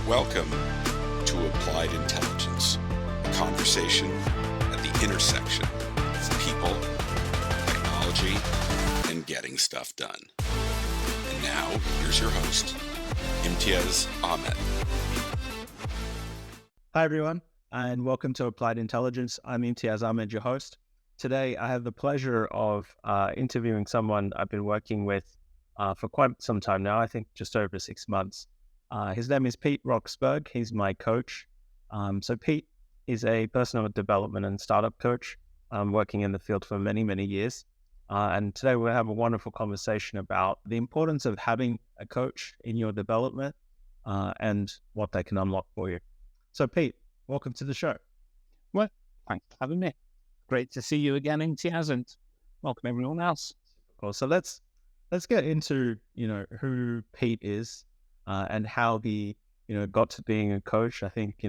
Welcome to Applied Intelligence, a conversation at the intersection of people, technology, and getting stuff done. And now, here's your host, Imteaz Ahmed. Hi, everyone, and welcome to Applied Intelligence. I'm Imteaz Ahmed, your host. Today, I have the pleasure of interviewing someone I've been working with for quite some time now, I think just over 6 months. His name is Pete Roxburgh. He's my coach. So Pete is a personal development and startup coach, working in the field for many, many years. And today we'll have a wonderful conversation about the importance of having a coach in your development and what they can unlock for you. So Pete, welcome to the show. Well, thanks for having me. Great to see you again, Imteaz, and welcome everyone else. Cool. So let's get into, who Pete is. And how he, got to being a coach. I think,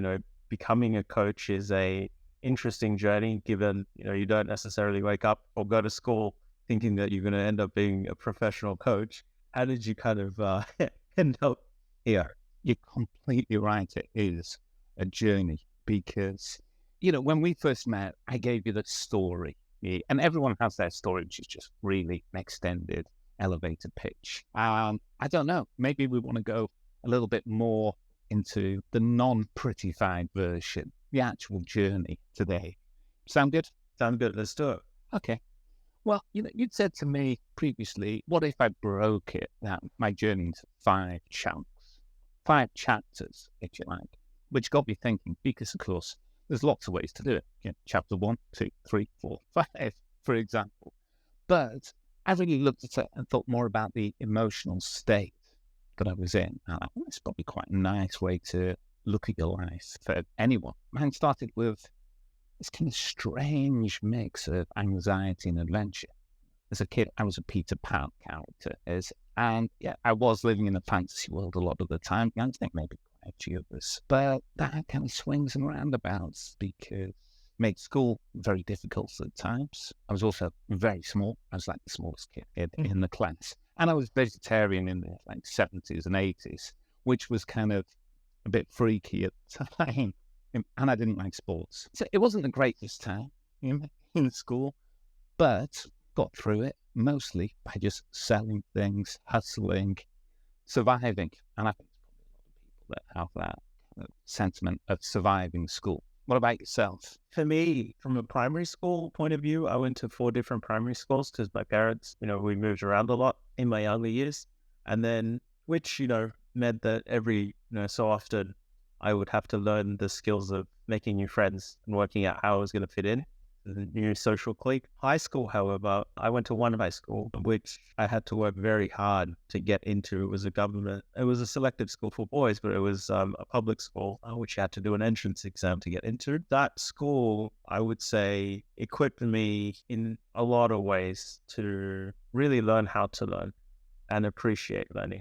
becoming a coach is a interesting journey, given, you don't necessarily wake up or go to school thinking that you're going to end up being a professional coach. How did you kind of end up here? You're completely right. It is a journey because, when we first met, I gave you the story. And everyone has their story, which is just really an extended elevator pitch. I don't know. Maybe we want to go a little bit more into the non-prettified version, the actual journey today. Sound good? Sound good. Let's do it. Okay. Well, you'd said to me previously, what if I broke it down, my journey into 5 chunks, 5 chapters, if you like, which got me thinking, because of course, there's lots of ways to do it. Chapter 1, 2, 3, 4, 5, for example. But I really looked at it and thought more about the emotional state that I was in. And I think it's probably quite a nice way to look at your life for anyone. Mine started with this kind of strange mix of anxiety and adventure. As a kid, I was a Peter Pan character. And I was living in a fantasy world a lot of the time. I think maybe quite a few of us. But that kind of swings and roundabouts because made school very difficult at times. I was also very small. I was like the smallest kid in the class. And I was vegetarian in the 70s and 80s, which was kind of a bit freaky at the time. And I didn't like sports. So it wasn't the greatest time in school, but got through it mostly by just selling things, hustling, surviving. And I think there's probably a lot of people that have that kind of sentiment of surviving school. What about yourself? For me, from a primary school point of view, I went to 4 different primary schools because my parents, we moved around a lot in my younger years. And then, which, meant that every, so often I would have to learn the skills of making new friends and working out how I was going to fit in the new social clique. High school, however, I went to one high school, which I had to work very hard to get into. It was a selective school for boys, but it was a public school, which you had to do an entrance exam to get into. That school, I would say, equipped me in a lot of ways to really learn how to learn and appreciate learning.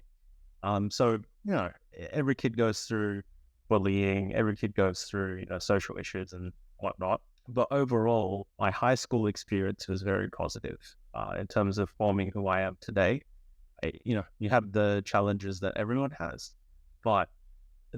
So, every kid goes through bullying, every kid goes through, social issues and whatnot. But overall, my high school experience was very positive in terms of forming who I am today. You have the challenges that everyone has, but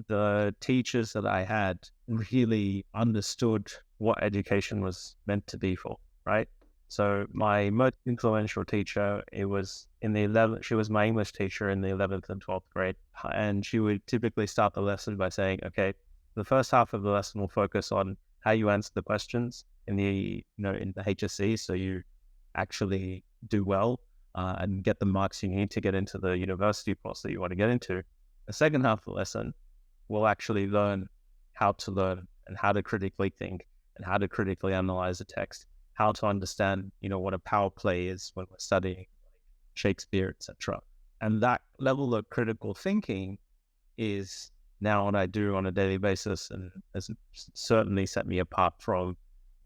the teachers that I had really understood what education was meant to be for, right? So my most influential teacher, she was my English teacher in the 11th and 12th grade. And she would typically start the lesson by saying, okay, the first half of the lesson will focus on how you answer the questions in the HSC, so you actually do well and get the marks you need to get into the university course that you want to get into. The second half of the lesson will actually learn how to learn and how to critically think and how to critically analyze a text, how to understand, what a power play is when we're studying Shakespeare, etc. And that level of critical thinking is now what I do on a daily basis, and has certainly set me apart from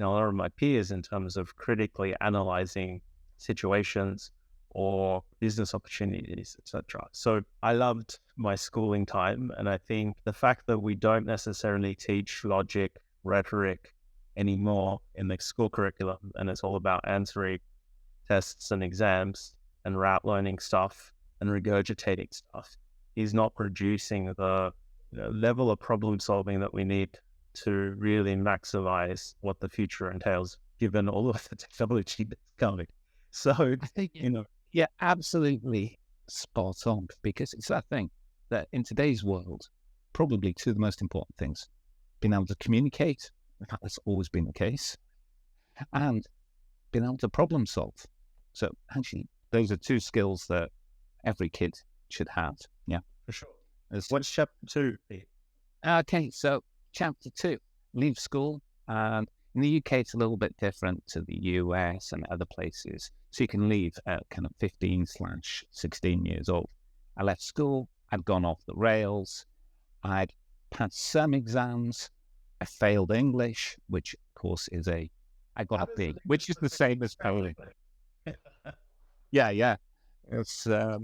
a lot of my peers in terms of critically analyzing situations or business opportunities, etc. So I loved my schooling time, and I think the fact that we don't necessarily teach logic, rhetoric anymore in the school curriculum, and it's all about answering tests and exams and route learning stuff and regurgitating stuff, is not producing the level of problem solving that we need to really maximize what the future entails, given all of the technology that's coming. So, I think, yeah, absolutely spot on, because it's that thing that in today's world, probably two of the most important things, being able to communicate, in fact, that's always been the case, and being able to problem solve. So actually, those are two skills that every kid should have. Yeah, for sure. As- What's chapter 2, Pete? Okay, so chapter 2, leave school. And in the UK, it's a little bit different to the US and other places. So you can leave at kind of 15/16 years old. I left school. I'd gone off the rails. I'd passed some exams. I failed English, which of course I got a B, which is the same as failing. Yeah. It's a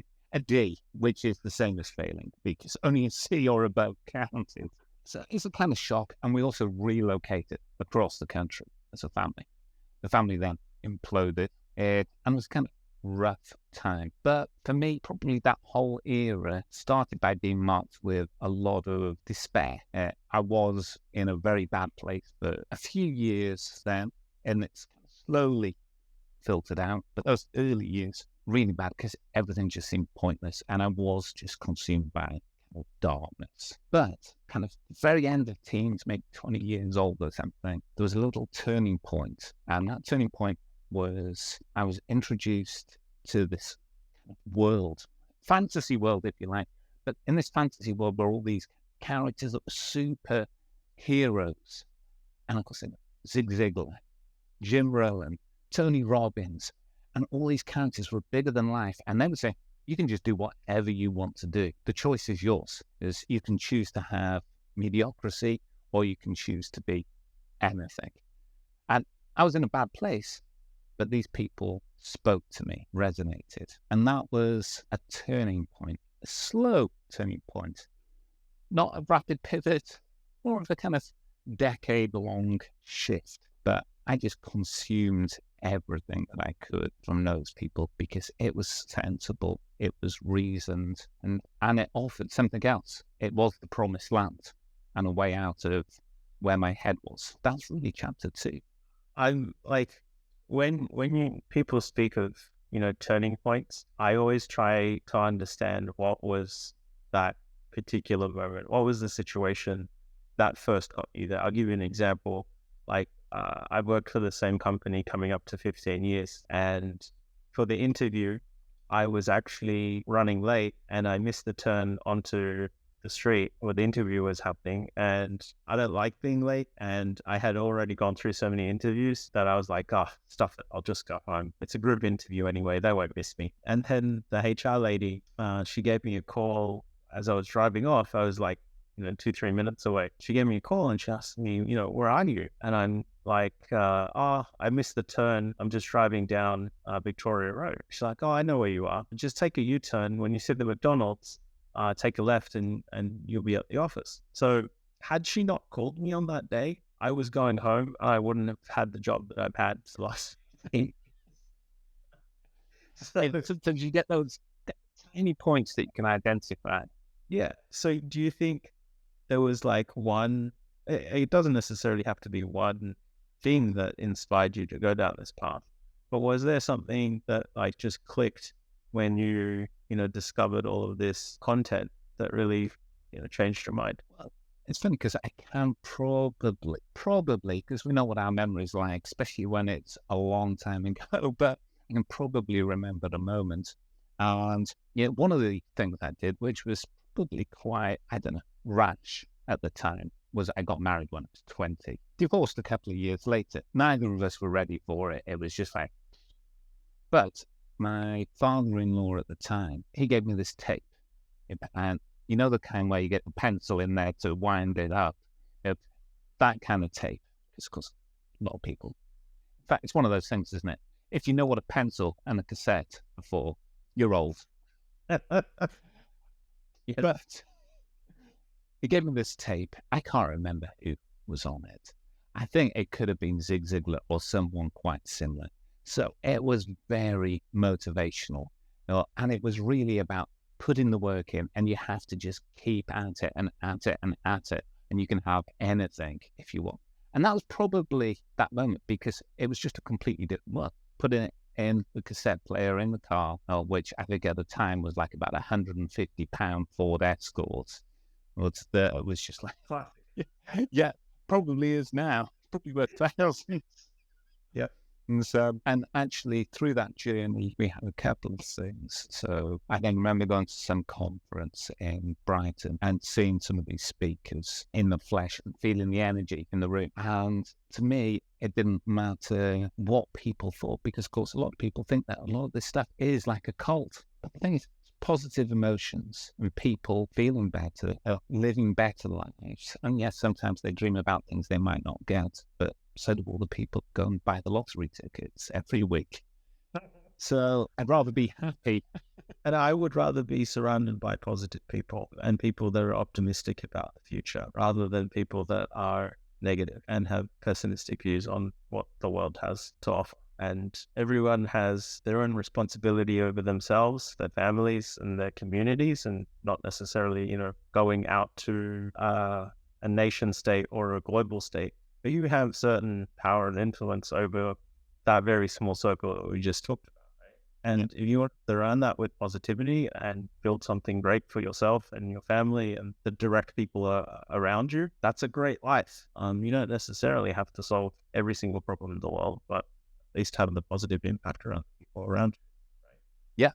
D, which is the same as failing, because only a C or above counted. So it's a kind of shock. And we also relocated across the country as a family. The family then imploded, and it was kind of rough time. But for me, probably that whole era started by being marked with a lot of despair. I was in a very bad place for a few years then, and it's kind of slowly filtered out. But those early years, really bad, because everything just seemed pointless, and I was just consumed by darkness. But kind of the very end of teens, maybe 20 years old or something, there was a little turning point. And that turning point was I was introduced to this world, fantasy world, if you like. But in this fantasy world were all these characters that were super heroes. And of course, Zig Ziglar, Jim Rohn, Tony Robbins, and all these characters were bigger than life. And they would say, you can just do whatever you want to do. The choice is yours. You can choose to have mediocrity, or you can choose to be anything. And I was in a bad place, but these people spoke to me, resonated. And that was a turning point, a slow turning point, not a rapid pivot, more of a kind of decade-long shift. But I just consumed everything that I could from those people, because it was sensible, it was reasoned, and it offered something else. It was the promised land and a way out of where my head was. That's really chapter 2. I'm like, when people speak of, turning points, I always try to understand what was that particular moment. What was the situation that first got you there? I'll give you an example. Like, I've worked for the same company coming up to 15 years. And for the interview, I was actually running late and I missed the turn onto the street where the interview was happening. And I don't like being late. And I had already gone through so many interviews that I was like, stuff it, I'll just go home. It's a group interview anyway. They won't miss me. And then the HR lady, she gave me a call as I was driving off. I was like, 2-3 minutes away. She gave me a call and she asked me, where are you? And I'm like, I missed the turn. I'm just driving down Victoria Road. She's like, I know where you are. Just take a U-turn. When you see the McDonald's, take a left and you'll be at the office. So had she not called me on that day, I was going home. I wouldn't have had the job that I've had for the last 8 years. So you get those tiny points that you can identify. Yeah. So do you think there was like one, it doesn't necessarily have to be one thing that inspired you to go down this path, but was there something that like just clicked when you, discovered all of this content that really, changed your mind? Well, it's funny because I can probably, because we know what our memory is like, especially when it's a long time ago, but I can probably remember the moment. And one of the things I did, which was probably quite, rash at the time, was I got married when I was 20. Divorced a couple of years later. Neither of us were ready for it. It was just like, but my father-in-law at the time, he gave me this tape. And the kind where you get the pencil in there to wind it up. That kind of tape. Because, of course, a lot of people. In fact, it's one of those things, isn't it? If you know what a pencil and a cassette are for, you're old. Yes. But he gave me this tape. I can't remember who was on it. I think it could have been Zig Ziglar or someone quite similar. So it was very motivational, and it was really about put in the work in, and you have to just keep at it and at it and at it, and you can have anything if you want. And that was probably that moment, because it was just a completely different world. Putting it in the cassette player in the car, which I think at the time was like about £150 Ford Escort. It was just like, yeah, probably is now. Probably worth thousands. Yeah. And so, and actually through that journey, we had a couple of things. So I then remember going to some conference in Brighton and seeing some of these speakers in the flesh and feeling the energy in the room. And to me, it didn't matter what people thought, because of course, a lot of people think that a lot of this stuff is like a cult. But the thing is, positive emotions and people feeling better, living better lives. And yes, sometimes they dream about things they might not get, but so do all the people go and buy the lottery tickets every week. So I'd rather be happy. And I would rather be surrounded by positive people and people that are optimistic about the future, rather than people that are negative and have pessimistic views on what the world has to offer. And everyone has their own responsibility over themselves, their families and their communities, and not necessarily, going out to a nation state or a global state. But you have certain power and influence over that very small circle that we just talked about. Right? And if you want to surround that with positivity and build something great for yourself and your family and the direct people around you, that's a great life. You don't necessarily have to solve every single problem in the world, but at least have the positive impact around people around you. Right? Yeah,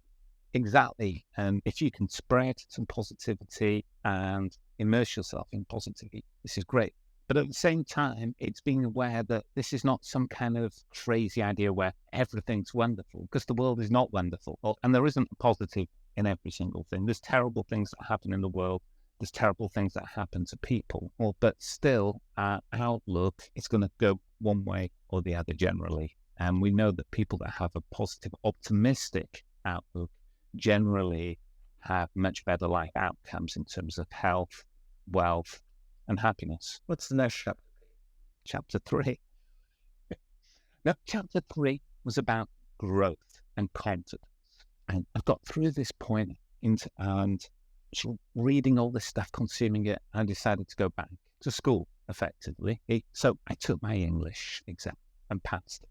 exactly. And if you can spread some positivity and immerse yourself in positivity, this is great. But at the same time, it's being aware that this is not some kind of crazy idea where everything's wonderful, because the world is not wonderful. And there isn't a positive in every single thing. There's terrible things that happen in the world. There's terrible things that happen to people. But still, our outlook is going to go one way or the other generally. And we know that people that have a positive, optimistic outlook generally have much better life outcomes in terms of health, wealth, and happiness. What's the next chapter? Chapter 3. Now, chapter 3 was about growth and confidence. And I got through this point and reading all this stuff, consuming it, I decided to go back to school, effectively. So I took my English exam and passed it.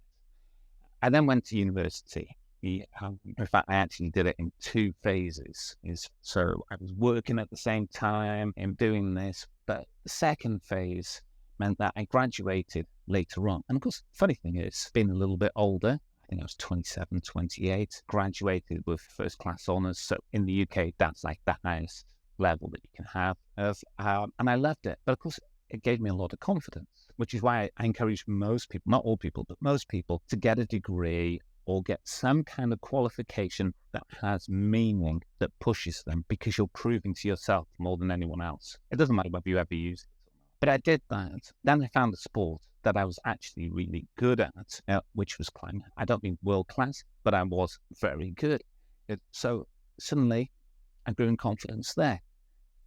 I then went to university. In fact, I actually did it in 2 phases. So I was working at the same time and doing this. But the second phase meant that I graduated later on. And of course, the funny thing is, being a little bit older, I think I was 27, 28, graduated with first class honours. So in the UK, that's like the highest level that you can have. And I loved it. But of course, it gave me a lot of confidence, which is why I encourage most people, not all people, but most people, to get a degree or get some kind of qualification that has meaning, that pushes them, because you're proving to yourself more than anyone else. It doesn't matter whether you ever use it or not. But I did that. Then I found a sport that I was actually really good at, which was climbing. I don't mean world class, but I was very good. So suddenly I grew in confidence there.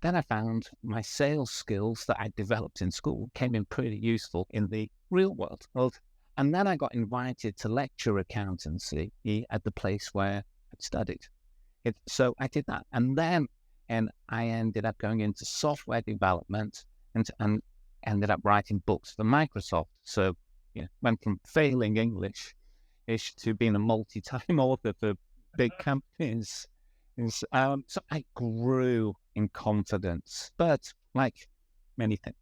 Then I found my sales skills that I developed in school came in pretty useful in the real world. And then I got invited to lecture accountancy at the place where I'd studied. So I did that. And then I ended up going into software development and ended up writing books for Microsoft. So went from failing English-ish to being a multi-time author for big companies. So I grew in confidence. But like many things,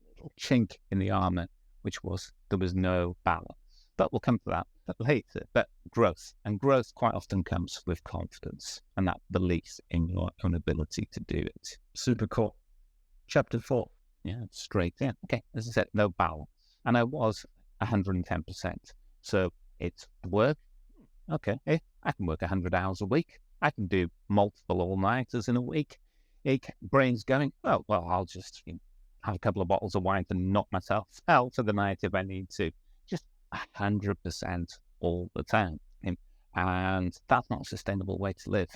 a little chink in the armor, which was there was no balance. But we'll come to that later. But growth quite often comes with confidence and that belief in your own ability to do it. Super cool. Chapter 4. Yeah, straight in. Okay, as I said, no balance. And I was 110%. So it's work. Okay, I can work 100 hours a week. I can do multiple all-nighters in a week. Brain's going, well, I'll just have a couple of bottles of wine to knock myself out for the night if I need to. Just 100% all the time. And that's not a sustainable way to live.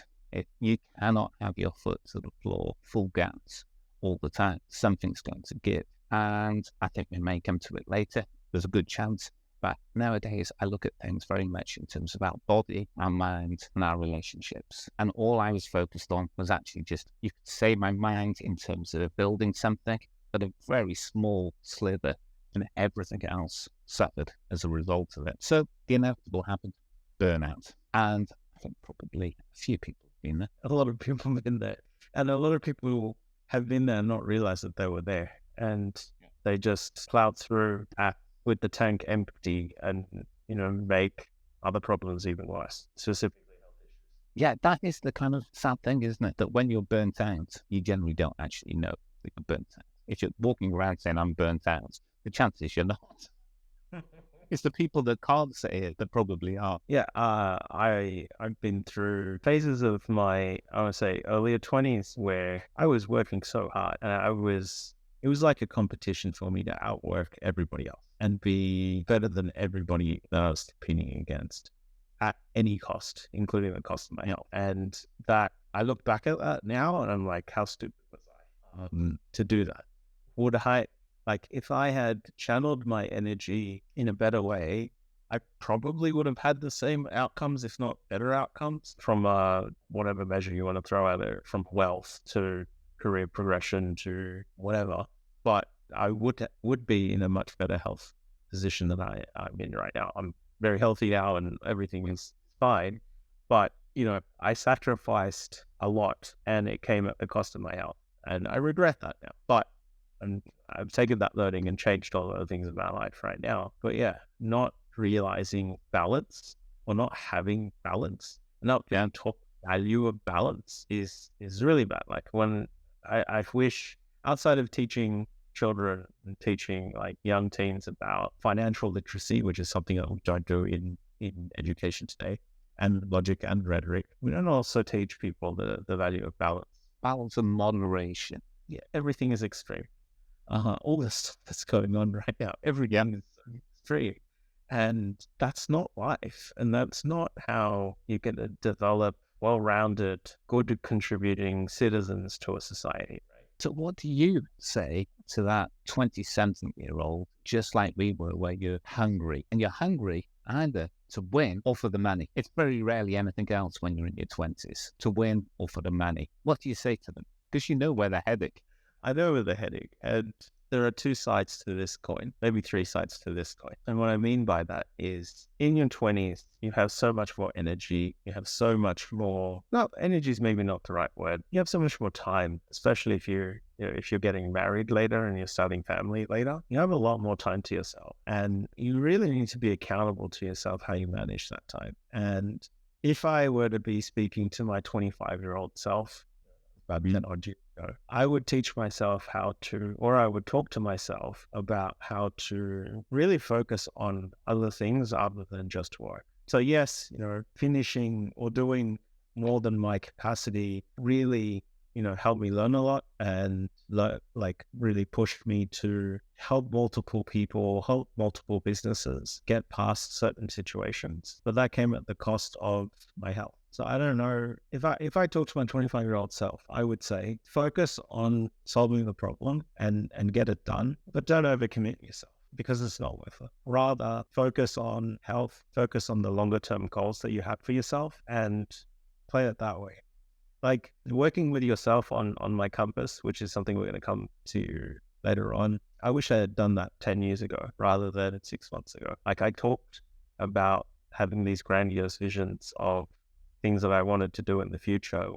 You cannot have your foot to the floor, full gas, all the time. Something's going to give. And I think we may come to it later. There's a good chance But nowadays, I look at things very much in terms of our body, our mind, and our relationships. And all I was focused on was actually just, you could say my mind in terms of building something, but a very small sliver, and everything else suffered as a result of it. So the inevitable happened, burnout. And I think probably a few people have been there. A lot of people have been there. And a lot of people have been there and not realized that they were there. And they just plowed through with the tank empty and, make other problems even worse, specifically health issues. Yeah, that is the kind of sad thing, isn't it? That when you're burnt out, you generally don't actually know that you're burnt out. If you're walking around saying, I'm burnt out, the chances you're not. It's the people that can't say it that probably are. Yeah, I've been through phases of my, I would say, earlier 20s where I was working so hard, and it was like a competition for me to outwork everybody else and be better than everybody that I was competing against at any cost, including the cost of my health. And that, I look back at that now and I'm like, how stupid was I to do that? Would I, if I had channeled my energy in a better way, I probably would have had the same outcomes, if not better outcomes, from whatever measure you want to throw out there, from wealth to career progression to whatever. But I would be in a much better health position than I'm in right now. I'm very healthy now and everything is fine. But, I sacrificed a lot and it came at the cost of my health. And I regret that now. And I've taken that learning and changed all the other things in my life right now. But yeah, not realizing balance or not having balance, not being taught value of balance is really bad. Like when I wish, outside of teaching children and teaching young teens about financial literacy, which is something that we don't do in education today, and logic and rhetoric, we don't also teach people the value of balance. Balance and moderation. Yeah, everything is extreme. All this stuff that's going on right now, everything is extreme. And that's not life. And that's not how you're going to develop well-rounded, good contributing citizens to a society. So what do you say to that 20-something-year-old, just like we were, where you're hungry? And you're hungry either to win or for the money. It's very rarely anything else when you're in your 20s, to win or for the money. What do you say to them? Because you know where they're heading. I know where they're heading. And there are two sides to this coin, maybe three sides to this coin. And what I mean by that is in your 20s, you have so much more energy. You have so much more, no, energy is maybe not the right word. You have so much more time, especially if you're getting married later and you're starting family later. You have a lot more time to yourself. And you really need to be accountable to yourself how you manage that time. And if I were to be speaking to my 25-year-old self, about 10 odd years ago, I would teach myself I would talk to myself about how to really focus on other things other than just work. So yes, finishing or doing more than my capacity really, helped me learn a lot and really pushed me to help multiple people, help multiple businesses get past certain situations. But that came at the cost of my health. So I don't know, if I talk to my 25-year-old self, I would say focus on solving the problem and get it done, but don't overcommit yourself because it's not worth it. Rather focus on health, focus on the longer term goals that you have for yourself and play it that way. Like working with yourself on my compass, which is something we're going to come to later on. I wish I had done that 10 years ago rather than 6 months ago. I talked about having these grandiose visions of things that I wanted to do in the future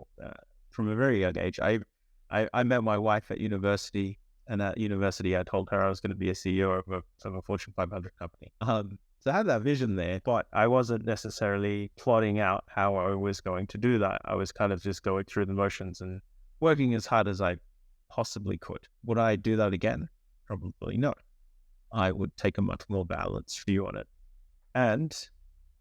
from a very young age. I met my wife at university, and at university I told her I was going to be a CEO of a Fortune 500 company. So I had that vision there, but I wasn't necessarily plotting out how I was going to do that. I was kind of just going through the motions and working as hard as I possibly could. Would I do that again? Probably not. I would take a much more balanced view on it. And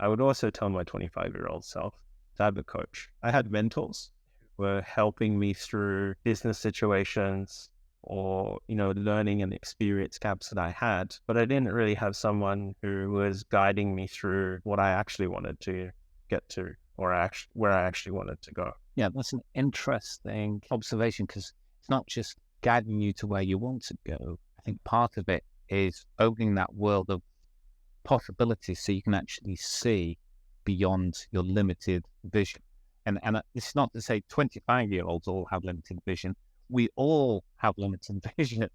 I would also tell my 25-year-old self to have a coach. I had mentors who were helping me through business situations or, learning and experience gaps that I had, but I didn't really have someone who was guiding me through what I actually wanted to get to or where I actually wanted to go. Yeah, that's an interesting observation because it's not just guiding you to where you want to go. I think part of it is opening that world of possibilities so you can actually see beyond your limited vision. And it's not to say 25-year-olds all have limited vision. We all have limited vision.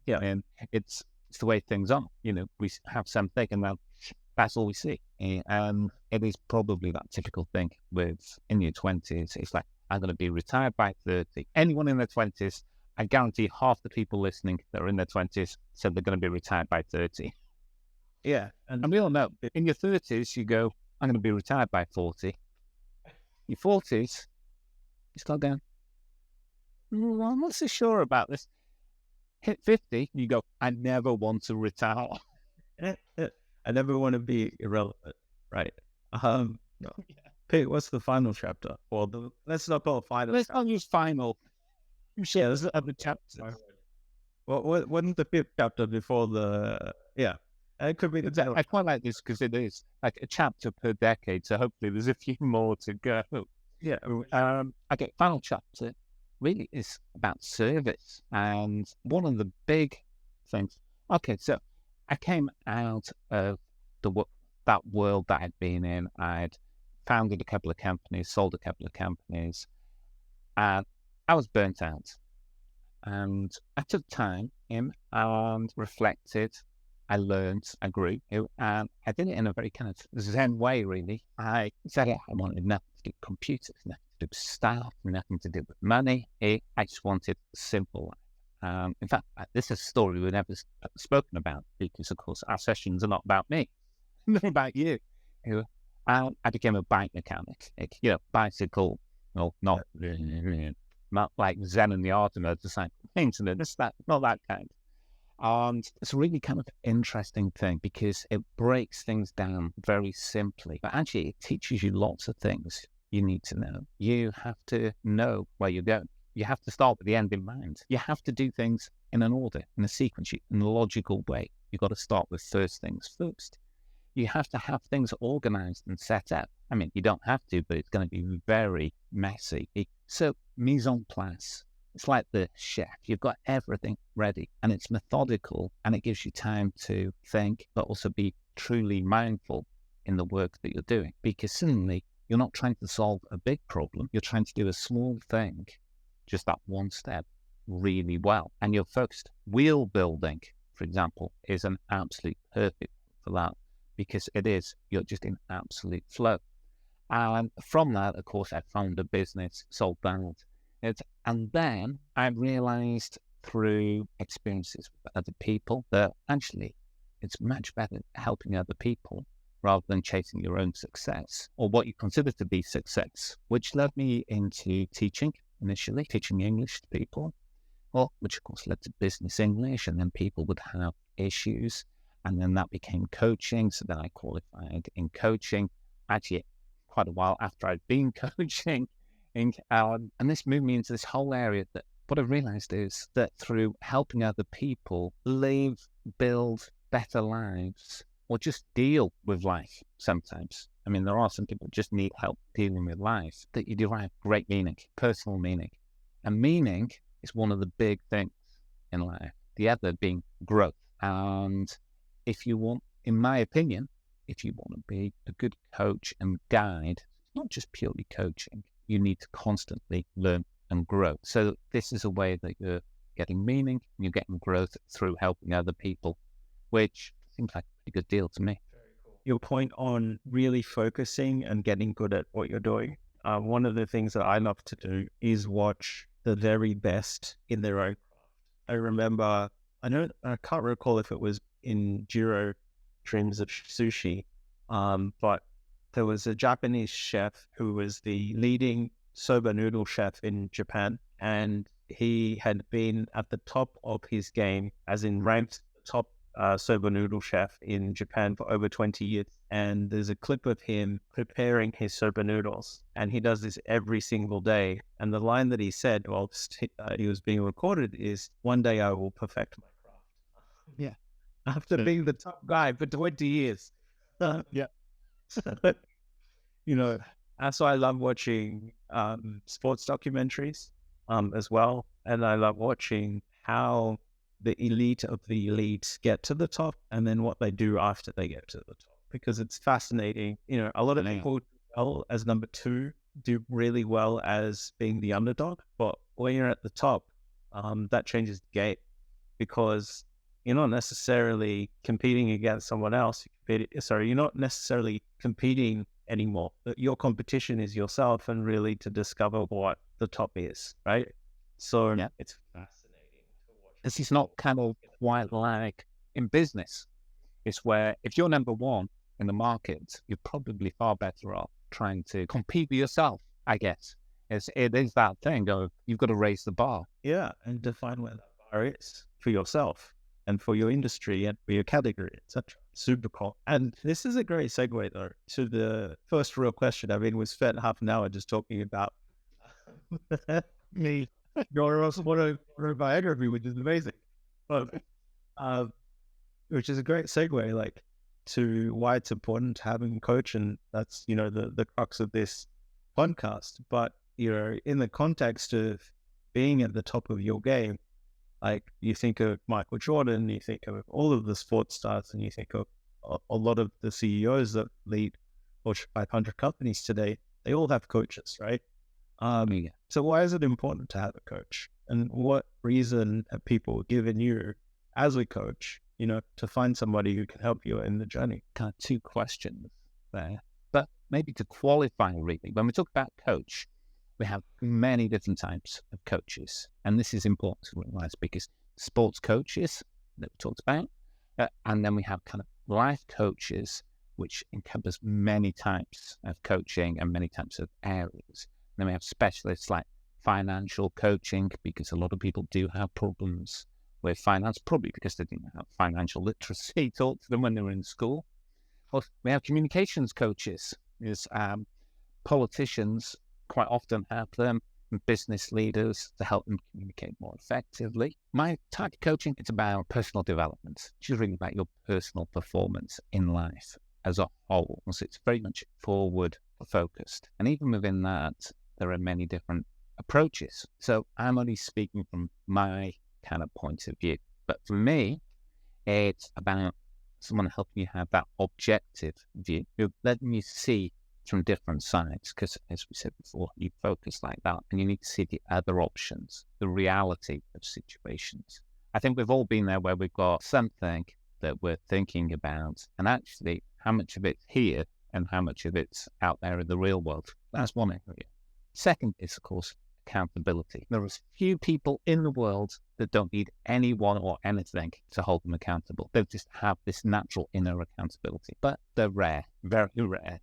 Yeah. And it's the way things are. We have something and that's all we see. And it is probably that typical thing in your 20s. It's like, I'm going to be retired by 30. Anyone in their 20s, I guarantee half the people listening that are in their 20s said they're going to be retired by 30. Yeah. And we all know, in your 30s, you go, I'm going to be retired by 40. Your 40s, you start going, I'm not so sure about this. Hit 50, you go, I never want to retire. I never want to be irrelevant, right? No. Pete, what's the final chapter? Well, let's not call it final. Let's not use final. Yeah, there's other chapters. What wasn't the 5th chapter before the? Yeah, it could be the. I quite like this because it is like a chapter per decade. So hopefully there's a few more to go. Yeah. Okay, final chapter really is about service, and one of the big things. Okay, so I came out of that world that I'd been in. I'd founded a couple of companies, sold a couple of companies, and I was burnt out. And I took time in and reflected. I learned, I grew, and I did it in a very kind of Zen way, really. I said I wanted nothing to do with computers, nothing to do with staff, nothing to do with money. I just wanted simple life. In fact, this is a story we've never spoken about because, of course, our sessions are not about me. They're about you. I became a bike mechanic. Bicycle, well, not like Zen and the art of motorcycle maintenance, not that kind. And it's a really kind of interesting thing because it breaks things down very simply, but actually it teaches you lots of things you need to know. You have to know where you're going. You have to start with the end in mind. You have to do things in an order, in a sequence, in a logical way. You've got to start with first things first. You have to have things organized and set up. I mean, you don't have to, but it's going to be very messy. So mise en place. It's like the chef. You've got everything ready and it's methodical and it gives you time to think, but also be truly mindful in the work that you're doing. Because suddenly you're not trying to solve a big problem. You're trying to do a small thing, just that one step really well. And you're focused. Wheel building, for example, is an absolute perfect for that because you're just in absolute flow. And from that, of course, I found a business, sold that. And then I realized through experiences with other people that actually it's much better helping other people rather than chasing your own success or what you consider to be success, which led me into teaching initially, teaching English to people, which of course led to business English, and then people would have issues. And then that became coaching. So then I qualified in coaching, actually quite a while after I'd been coaching. And this moved me into this whole area that what I realized is that through helping other people build better lives or just deal with life sometimes. I mean, there are some people who just need help dealing with life that you derive great meaning, personal meaning. And meaning is one of the big things in life. The other being growth. And if you want, in my opinion, if you want to be a good coach and guide, it's not just purely coaching. You need to constantly learn and grow. So this is a way that you're getting meaning, and you're getting growth through helping other people, which seems like a pretty good deal to me. Your point on really focusing and getting good at what you're doing. One of the things that I love to do is watch the very best in their own craft. I remember, I can't recall if it was in Jiro Dreams of Sushi, but there was a Japanese chef who was the leading soba noodle chef in Japan, and he had been at the top of his game, as in ranked top soba noodle chef in Japan for over 20 years. And there's a clip of him preparing his soba noodles, and he does this every single day. And the line that he said while he was being recorded is, "One day I will perfect my craft." Yeah. After being the top guy for 20 years. Yeah. And so I love watching sports documentaries as well. And I love watching how the elite of the elites get to the top and then what they do after they get to the top, because it's fascinating. A lot of people do well as number two, do really well as being the underdog, but when you're at the top, that changes the game, because you're not necessarily competing against someone else. You're not necessarily competing anymore. Your competition is yourself, and really to discover what the top is, right? So it's fascinating to watch. This is not kind of quite like in business. It's where if you're number one in the market, you're probably far better off trying to compete with yourself, I guess. It is that thing of you've got to raise the bar. Yeah, and define where that bar is for yourself and for your industry and for your category, etc. Super cool. And this is a great segue, though, to the first real question. I mean, we spent half an hour just talking about me. What a biography, which is amazing. But, which is a great segue, like, to why it's important to having a coach, and that's, the crux of this podcast. But, in the context of being at the top of your game, like you think of Michael Jordan, you think of all of the sports stars, and you think of a lot of the CEOs that lead Fortune 500 companies today, they all have coaches, right? So why is it important to have a coach? And what reason have people given you as a coach, to find somebody who can help you in the journey? Kind of two questions there. But maybe to qualify, really, when we talk about coach, we have many different types of coaches. And this is important to realize, because sports coaches that we talked about, and then we have kind of life coaches, which encompass many types of coaching and many types of areas. Then we have specialists like financial coaching, because a lot of people do have problems with finance, probably because they didn't have financial literacy taught to them when they were in school. Well, we have communications coaches, is politicians quite often have them, and business leaders to help them communicate more effectively. My type of coaching, it's about personal development. It's really about your personal performance in life as a whole. So it's very much forward focused. And even within that, there are many different approaches. So I'm only speaking from my kind of point of view. But for me, it's about someone helping you have that objective view, letting you see from different sides, because as we said before, you focus like that and you need to see the other options, the reality of situations. I think we've all been there where we've got something that we're thinking about, and actually how much of it's here and how much of it's out there in the real world. That's one area. Second is, of course, accountability. There are few people in the world that don't need anyone or anything to hold them accountable. They just have this natural inner accountability, but they're rare, very rare.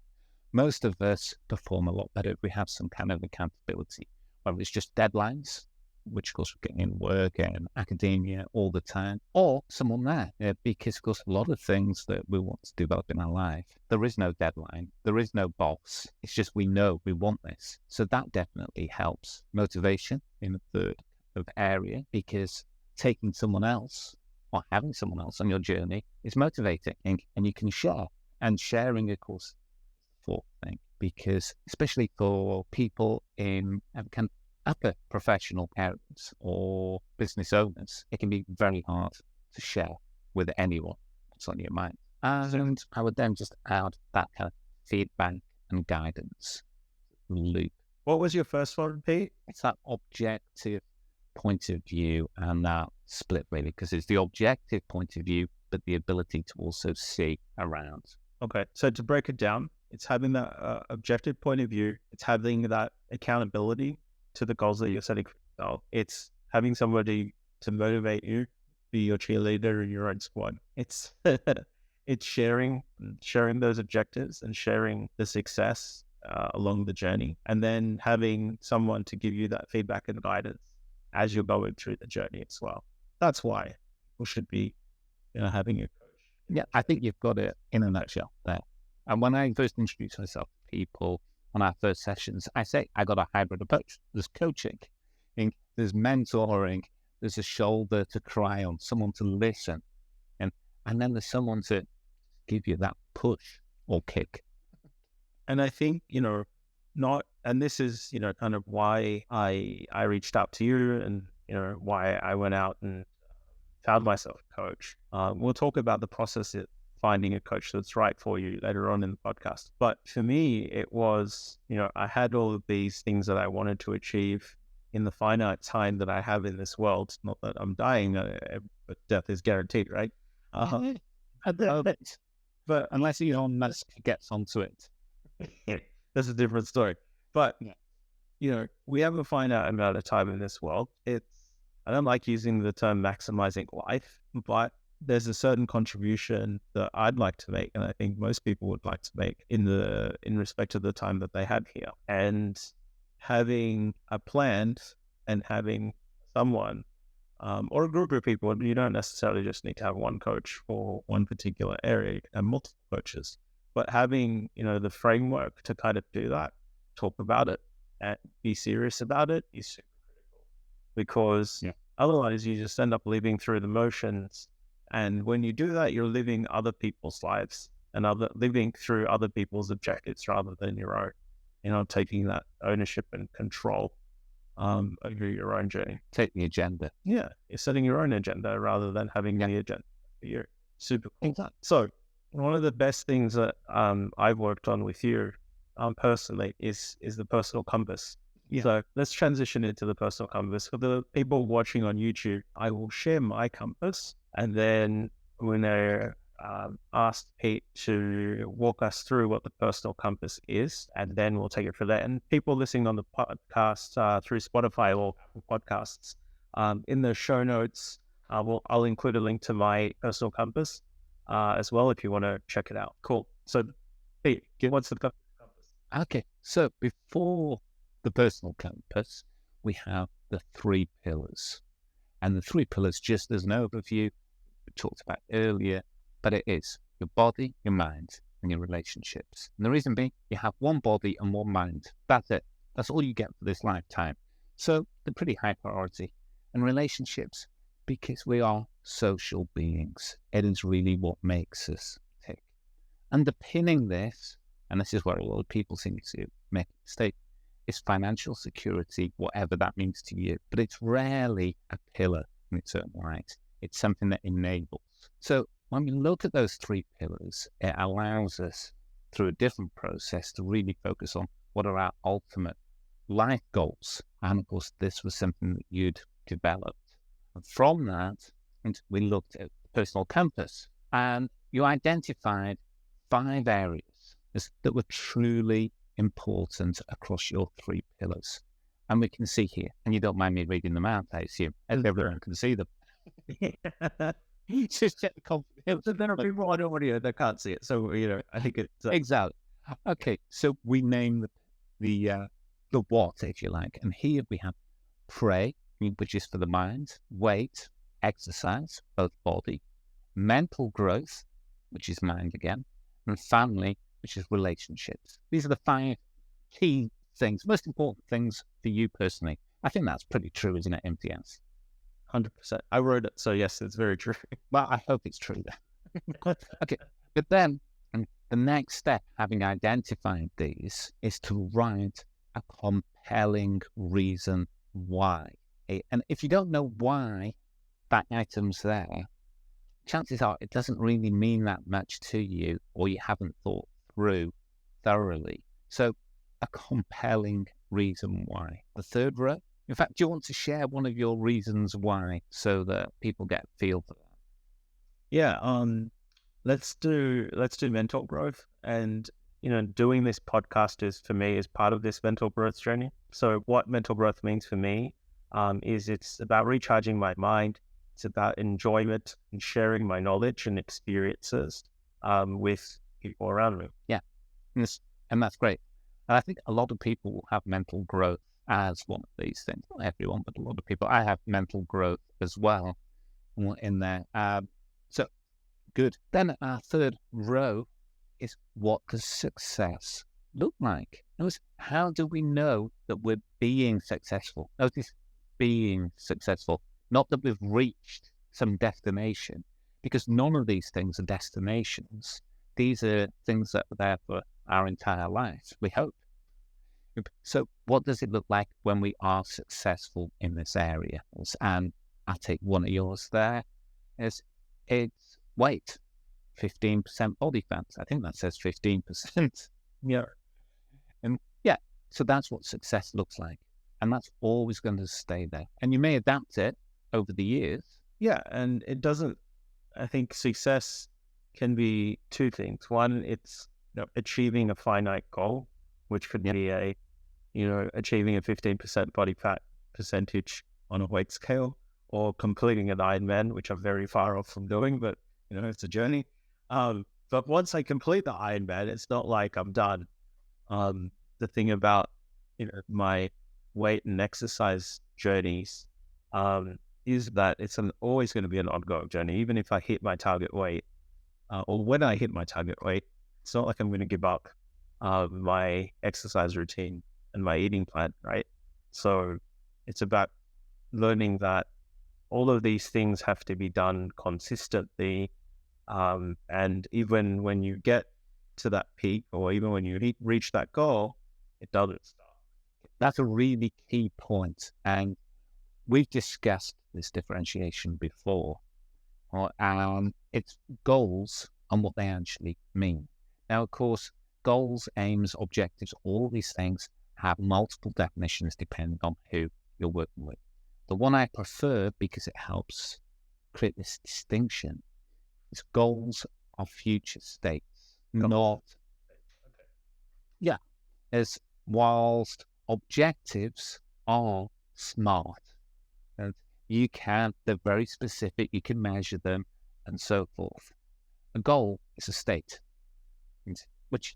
Most of us perform a lot better if we have some kind of accountability, whether it's just deadlines, which of course we're getting in work and academia all the time, or someone there, because of course a lot of things that we want to develop in our life, there is no deadline, there is no boss. It's just we know we want this. So that definitely helps. Motivation in the third of area, because taking someone else or having someone else on your journey is motivating, and you can share. And sharing, of course, fourth thing, because especially for people in kind of upper professional areas or business owners, it can be very hard to share with anyone what's on your mind. And I would then just add that kind of feedback and guidance loop. What was your first one, Pete? It's that objective point of view and that split, really, because it's the objective point of view, but the ability to also see around. Okay, so to break it down, it's having that objective point of view. It's having that accountability to the goals that you're setting for yourself. It's having somebody to motivate you, be your cheerleader in your own squad. It's it's sharing those objectives and sharing the success along the journey, and then having someone to give you that feedback and guidance as you're going through the journey as well. That's why we should be, having a coach. Yeah, I think you've got it in a nutshell there. And when I first introduce myself to people on our first sessions, I say I got a hybrid approach. There's coaching, there's mentoring, there's a shoulder to cry on, someone to listen, and then there's someone to give you that push or kick. And I think, and this is, kind of why I reached out to you, and, why I went out and found myself a coach. We'll talk about the process of finding a coach that's right for you later on in the podcast. But for me, it was, I had all of these things that I wanted to achieve in the finite time that I have in this world. Not that I'm dying, but death is guaranteed, right? But unless Elon Musk gets onto it. That's a different story. But, we have a finite amount of time in this world. I don't like using the term maximizing life, but there's a certain contribution that I'd like to make, and I think most people would like to make in respect to the time that they had here. And having a plan and having someone or a group of people, you don't necessarily just need to have one coach for one particular area, you can have multiple coaches, but having, the framework to kind of do that, talk about it, and be serious about it is super critical, because otherwise you just end up living through the motions. And when you do that, you're living other people's lives and living through other people's objectives rather than your own, taking that ownership and control over your own journey. Take the agenda. Yeah, you're setting your own agenda rather than having the agenda. You're super cool. Exactly. So one of the best things that I've worked on with you personally is the personal compass. Yeah. So let's transition into the personal compass. For the people watching on YouTube, I will share my compass, and then when I asked Pete to walk us through what the personal compass is, and then we'll take it from there. And people listening on the podcast through Spotify or Apple Podcasts, in the show notes, I'll include a link to my personal compass as well if you want to check it out. Cool. So, Pete, what's the compass? Okay, so before the personal compass, we have the 3 pillars. And the 3 pillars, just as an overview, we talked about earlier, but it is your body, your mind, and your relationships. And the reason being, you have one body and one mind. That's it. That's all you get for this lifetime. So they're pretty high priority. And relationships, because we are social beings, it is really what makes us tick. Underpinning this, and this is where a lot of people seem to make a mistake, is financial security, whatever that means to you. But it's rarely a pillar in its own right. It's something that enables. So when we look at those 3 pillars, it allows us, through a different process, to really focus on what are our ultimate life goals. And of course, this was something that you'd developed. And from that, we looked at the personal compass, and you identified 5 areas that were truly important across your 3 pillars. And we can see here, and you don't mind me reading them out, I assume, as everyone can see them. Just check the confidence. So there are people on audio that can't see it. So, I think it's... Exactly. Okay, so we name the what, if you like. And here we have pray, which is for the mind, weight, exercise, both body, mental growth, which is mind again, and family, which is relationships. These are the 5 key things, most important things for you personally. I think that's pretty true, isn't it, Imteaz? 100%. I wrote it, so yes, it's very true. Well, I hope it's true then. Okay, but then the next step, having identified these, is to write a compelling reason why. And if you don't know why that item's there, chances are it doesn't really mean that much to you, or you haven't thought through thoroughly. So a compelling reason why. The 3rd row, in fact, do you want to share one of your reasons why so that people get a feel for that? Yeah, let's do mental growth. And doing this podcast for me is part of this mental growth journey. So what mental growth means for me is it's about recharging my mind. It's about enjoyment and sharing my knowledge and experiences with people around me. Yeah, and that's great. And I think a lot of people will have mental growth as one of these things. Not everyone, but a lot of people. I have mental growth as well in there. So good. Then our 3rd row is, what does success look like? Notice, how do we know that we're being successful? Notice, being successful, not that we've reached some destination, because none of these things are destinations. These are things that are there for our entire lives, we hope. So what does it look like when we are successful in this area? And I'll take one of yours there. is it's weight, 15% body fat. I think that says 15%. Yeah. And yeah, so that's what success looks like. And that's always going to stay there. And you may adapt it over the years. Yeah. And it doesn't, I think success can be two things. One, it's achieving a finite goal, which could be achieving a 15% body fat percentage on a weight scale, or completing an Ironman, which I'm very far off from doing, but it's a journey. But once I complete the Ironman, it's not like I'm done. The thing about my weight and exercise journeys is that it's always going to be an ongoing journey. Even if I hit my target weight, or when I hit my target weight, it's not like I'm going to give up my exercise routine and my eating plan, right? So it's about learning that all of these things have to be done consistently. And even when you get to that peak, or even when you reach that goal, it doesn't stop. That's a really key point. And we've discussed this differentiation before. It's goals and what they actually mean. Now, of course, goals, aims, objectives, all these things have multiple definitions depending on who you're working with. The one I prefer, because it helps create this distinction, is goals are future states, not... Yeah, as whilst objectives are smart, and they're very specific, you can measure them, and so forth. A goal is a state, which is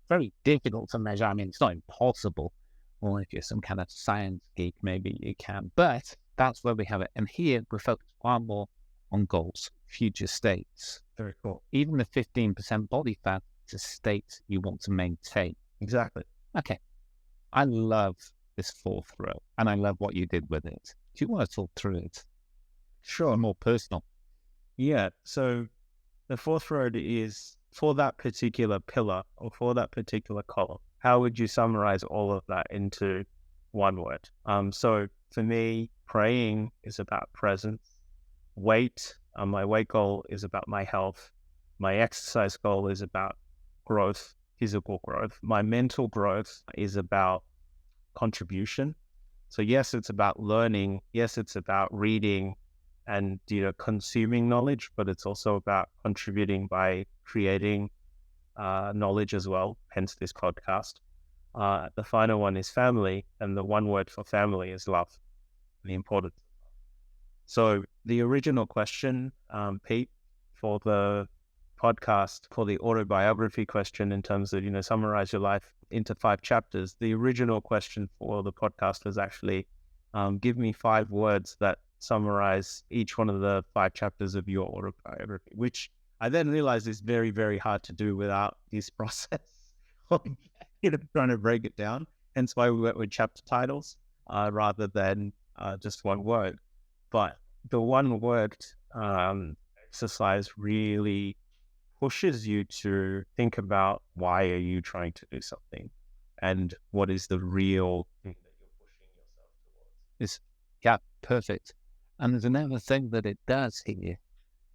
very difficult to measure. I mean, it's not impossible. Or if you're some kind of science geek, maybe you can. But that's where we have it. And here we focus far more on goals, future states. Very cool. Even the 15% body fat is a state you want to maintain. Exactly. Okay. I love this fourth row, and I love what you did with it. Do you want to talk through it? Sure. More personal. Yeah. So the fourth row is for that particular pillar or for that particular column. How would you summarize all of that into one word? So for me, praying is about presence. Weight, my weight goal is about my health. My exercise goal is about growth, physical growth. My mental growth is about contribution. So yes, it's about learning. Yes, it's about reading and consuming knowledge, but it's also about contributing by creating knowledge as well, hence this podcast. The final one is family, and the one word for family is love, the importance. So the original question, Pete, for the podcast, for the autobiography question in terms of, summarize your life into 5 chapters, the original question for the podcast was actually, give me 5 words that summarize each one of the 5 chapters of your autobiography, which I then realized is very, very hard to do without this process of trying to break it down. Hence why we went with chapter titles rather than just one word. But the one word exercise really pushes you to think about why are you trying to do something and what is the real thing that you're pushing yourself towards. Perfect. And there's another thing that it does here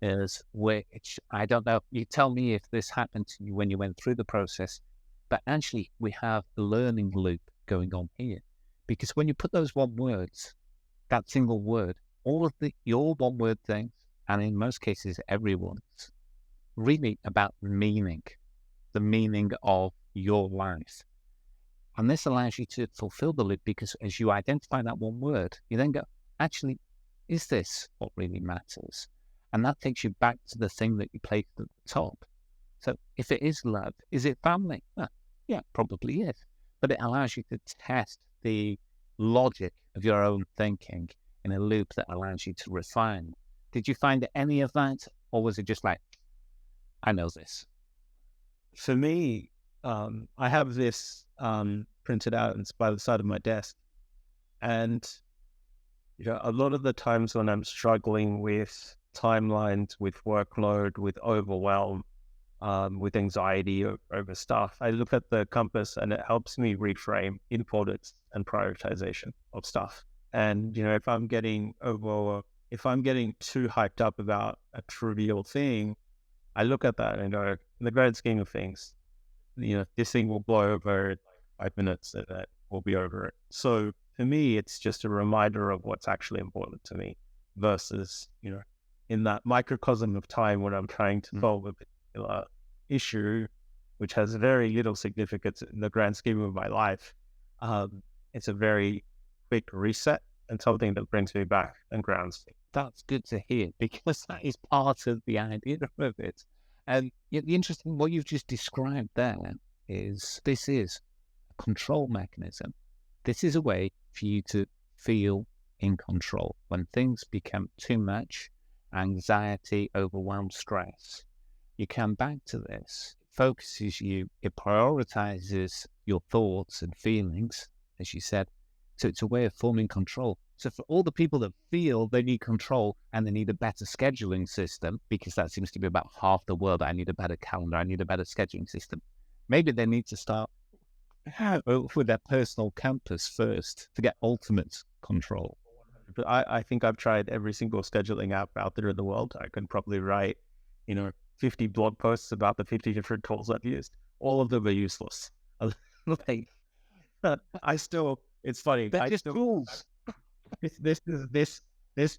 is which I don't know, you tell me if this happened to you when you went through the process, but actually we have a learning loop going on here. Because when you put those one words, that single word, all of your one word things, and in most cases everyone's, really about meaning, the meaning of your life. And this allows you to fulfill the loop, because as you identify that one word, you then go, actually, is this what really matters? And that takes you back to the thing that you placed at the top. So if it is love, is it family? Well, yeah, probably is. But it allows you to test the logic of your own thinking in a loop that allows you to refine. Did you find any of that? Or was it just like, I know this? For me, I have this printed out and it's by the side of my desk. And a lot of the times when I'm struggling with timelines, with workload, with overwhelm, with anxiety over stuff, I look at the compass and it helps me reframe importance and prioritization of stuff. And, if I'm getting if I'm getting too hyped up about a trivial thing, I look at that and go, in the grand scheme of things, this thing will blow over in like 5 minutes and that will be over it. So for me, it's just a reminder of what's actually important to me versus, in that microcosm of time when I'm trying to solve a particular issue, which has very little significance in the grand scheme of my life. It's a very quick reset and something that brings me back and grounds me. That's good to hear, because that is part of the idea of it. And the interesting, what you've just described there is this is a control mechanism. This is a way for you to feel in control. When things become too much, anxiety, overwhelm, stress, you come back to this. It focuses you, it prioritizes your thoughts and feelings, as you said. So it's a way of forming control. So for all the people that feel they need control and they need a better scheduling system, because that seems to be about half the world, I need a better calendar, I need a better scheduling system, maybe they need to start with their personal compass first to get ultimate control. But I think I've tried every single scheduling app out there in the world. I can probably write, 50 blog posts about the 50 different tools I've used. All of them are useless. It's funny. They're just tools. This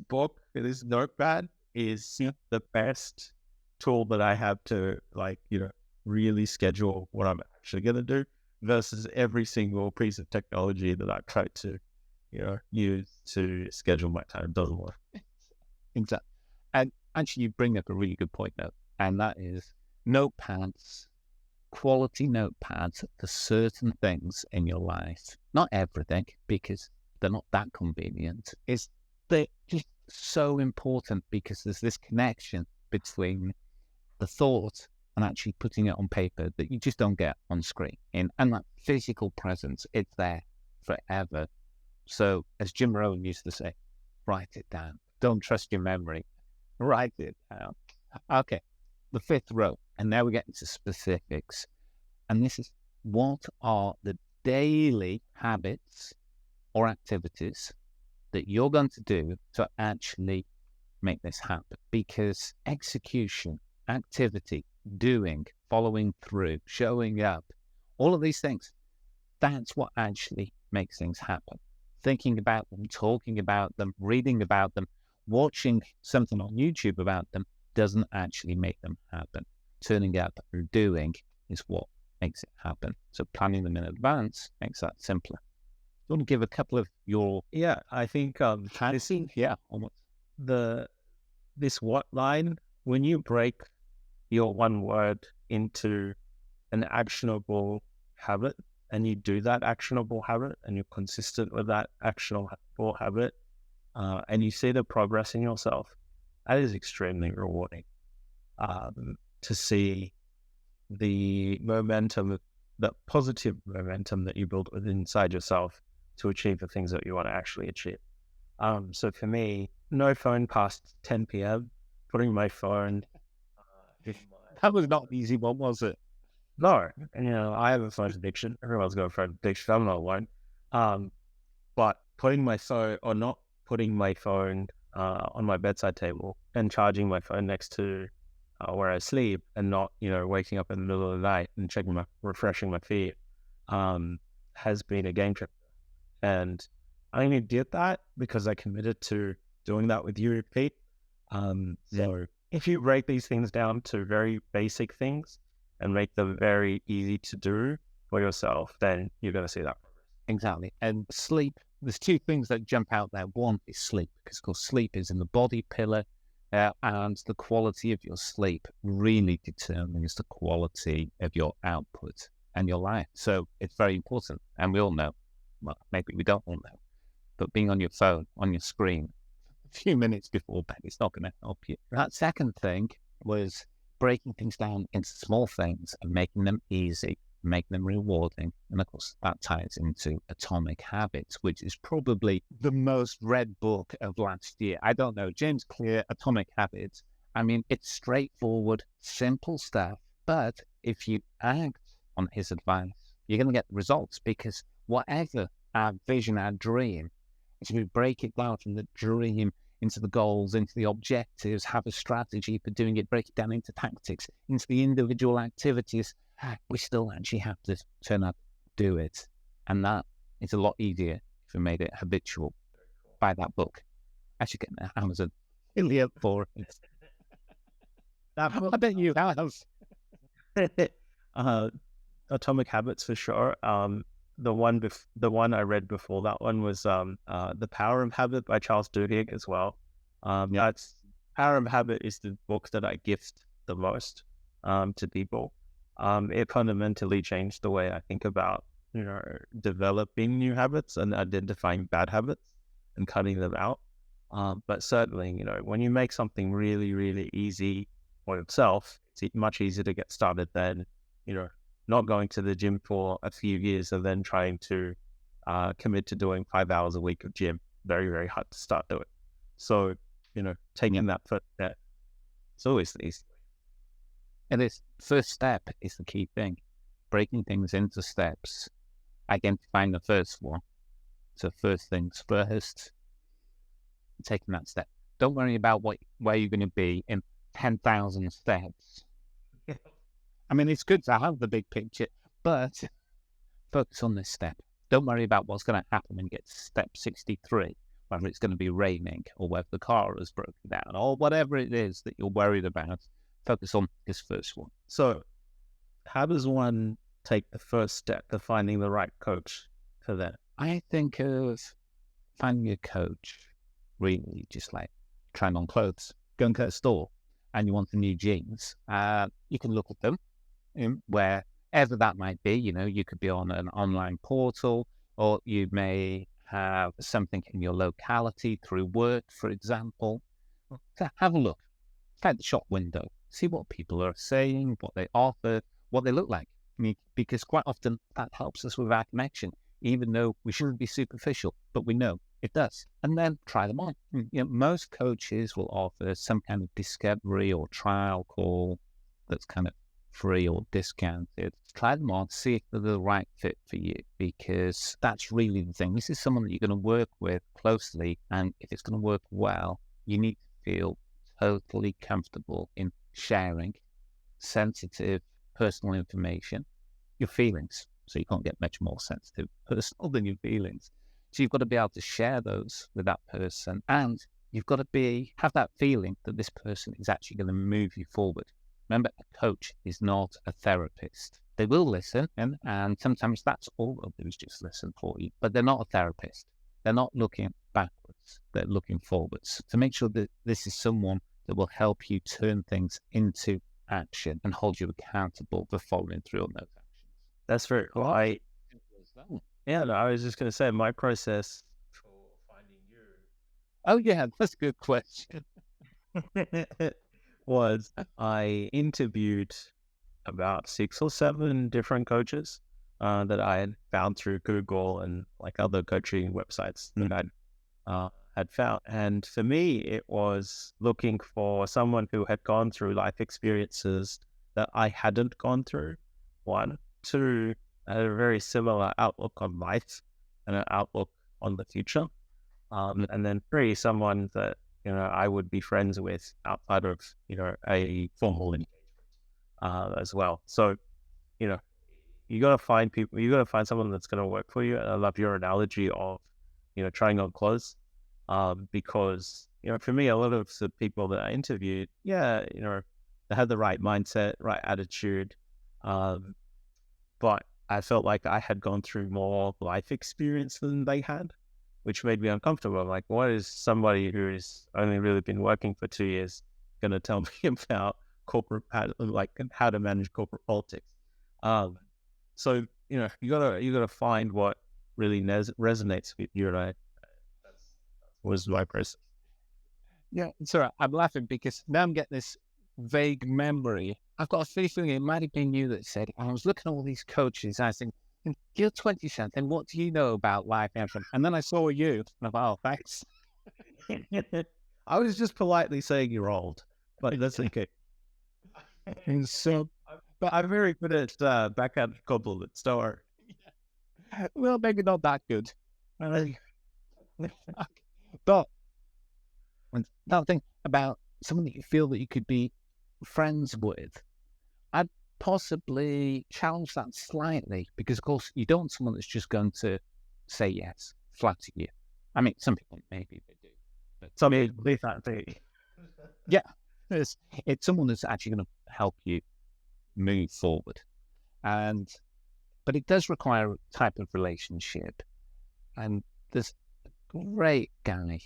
book, this notepad is the best tool that I have to really schedule what I'm actually going to do versus every single piece of technology that I've tried to, use to schedule my time. It doesn't work. Exactly. And actually, you bring up a really good point though, and that is notepads, quality notepads for certain things in your life. Not everything, because they're not that convenient. They're just so important because there's this connection between the thought and actually putting it on paper that you just don't get on screen. And that physical presence, it's there forever. So as Jim Rohn used to say, write it down. Don't trust your memory. Write it down. Okay, the fifth row. And now we get into specifics. And this is, what are the daily habits or activities that you're going to do to actually make this happen? Because execution, activity, doing, following through, showing up, all of these things, that's what actually makes things happen. Thinking about them, talking about them, reading about them, watching something on YouTube about them doesn't actually make them happen. Turning up and doing is what makes it happen. So planning them in advance makes that simpler. You want to give a couple of your... Yeah, I think this what line, when you break your one word into an actionable habit and you do that actionable habit and you're consistent with that actionable habit and you see the progress in yourself, that is extremely rewarding to see the momentum, the positive momentum that you build within inside yourself to achieve the things that you want to actually achieve. So for me, no phone past 10 p.m., putting my phone... That was not an easy one, was it? No. And, I have a phone addiction. Everyone's got a phone addiction. I'm not alone. But putting my phone, or not putting my phone on my bedside table and charging my phone next to where I sleep and not, waking up in the middle of the night and refreshing my feed has been a game changer. And I only did that because I committed to doing that with you, Pete. So if you break these things down to very basic things and make them very easy to do for yourself, then you're going to see that progress. Exactly. And sleep, there's two things that jump out there. One is sleep, because of course sleep is in the body pillar, and the quality of your sleep really determines the quality of your output and your life. So it's very important. And we all know, well, maybe we don't all know, but being on your phone, on your screen, a few minutes before bed, it's not going to help you. That second thing was breaking things down into small things and making them easy, making them rewarding. And of course, that ties into Atomic Habits, which is probably the most read book of last year. I don't know, James Clear, Atomic Habits. I mean, it's straightforward, simple stuff. But if you act on his advice, you're going to get results, because whatever our vision, our dream, if we break it down from the dream into the goals, into the objectives, have a strategy for doing it, break it down into tactics, into the individual activities, we still actually have to turn up, do it. And that is a lot easier if we made it habitual. Buy that book. Actually get an Amazon affiliate for it. That book, I bet you have. Atomic Habits for sure. The one I read before that one was The Power of Habit by Charles Duhigg as well. That's Power of Habit is the book that I gift the most to people. It fundamentally changed the way I think about developing new habits and identifying bad habits and cutting them out. But certainly, when you make something really, really easy for yourself, it's much easier to get started than not going to the gym for a few years and then trying to commit to doing 5 hours a week of gym. Very, very hard to start doing. So, taking that first step, it's always the easy way. And this first step is the key thing. Breaking things into steps, identifying the first one. So first things first, taking that step. Don't worry about where you're going to be in 10,000 steps. I mean, it's good to have the big picture, but focus on this step. Don't worry about what's going to happen when you get to step 63, whether it's going to be raining or whether the car has broken down or whatever it is that you're worried about. Focus on this first one. So how does one take the first step to finding the right coach for that? I think of finding a coach really just like trying on clothes. Going to a store and you want some new jeans. You can look at them wherever that might be. You could be on an online portal, or you may have something in your locality through work, for example. So have a look at the shop window. See what people are saying, what they offer, what they look like. Because quite often that helps us with our connection, even though we shouldn't be superficial, but we know it does. And then try them on. Most coaches will offer some kind of discovery or trial call that's kind of free or discounted. Try them on, see if they're the right fit for you, because that's really the thing. This is someone that you're going to work with closely, and if it's going to work well, you need to feel totally comfortable in sharing sensitive personal information, your feelings. So you can't get much more sensitive personal than your feelings. So you've got to be able to share those with that person, and you've got to have that feeling that this person is actually going to move you forward. Remember, a coach is not a therapist. They will listen, and sometimes that's all they'll do is just listen for you, but they're not a therapist. They're not looking backwards. They're looking forwards to make sure that this is someone that will help you turn things into action and hold you accountable for following through on those actions. That's very cool. I was just going to say my process for finding you. Oh yeah, that's a good question. Was I interviewed about 6 or 7 different coaches that I had found through Google and like other coaching websites that I had found. And for me, it was looking for someone who had gone through life experiences that I hadn't gone through. 1, 2, had a very similar outlook on life and an outlook on the future. And then 3, someone that I would be friends with outside of a formal engagement as well. So you got to find people. You got to find someone that's going to work for you. And I love your analogy of trying on clothes, because for me, a lot of the people that I interviewed, they had the right mindset, right attitude, but I felt like I had gone through more life experience than they had, which made me uncomfortable. I'm like, what is somebody who has only really been working for 2 years going to tell me about corporate, like how to manage corporate politics? So you gotta find what really resonates with you, right? That was my process. Yeah, sorry, I'm laughing because now I'm getting this vague memory. I've got a feeling it might have been you that said, I was looking at all these coaches, I was thinking, you're 20-something, what do you know about life? And then I saw you, and I thought, oh, thanks. I was just politely saying you're old, but that's okay. And so, but I'm very good at backhand compliments, don't worry. Well, maybe not that good. But And that thing about someone that you feel that you could be friends with, I'd possibly challenge that slightly, because of course you don't want someone that's just going to say yes, flatter you. I mean, some people maybe they do, but Some people do that too. yeah, it's someone that's actually going to help you move forward. But it does require a type of relationship. And there's a great guy,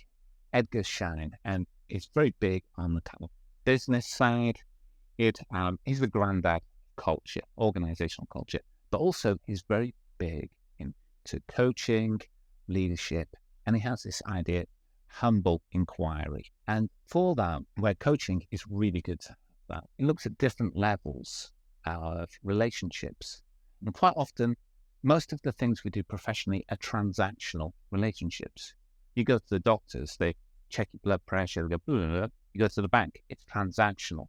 Edgar Schein, and he's very big on the kind of business side. He's the granddad of culture, organizational culture, but also he's very big into coaching, leadership, and he has this idea, humble inquiry. And for that, where coaching is really good to have that, it looks at different levels of relationships. And quite often, most of the things we do professionally are transactional relationships. You go to the doctors, they check your blood pressure, they go, blah, blah, blah. You go to the bank, it's transactional.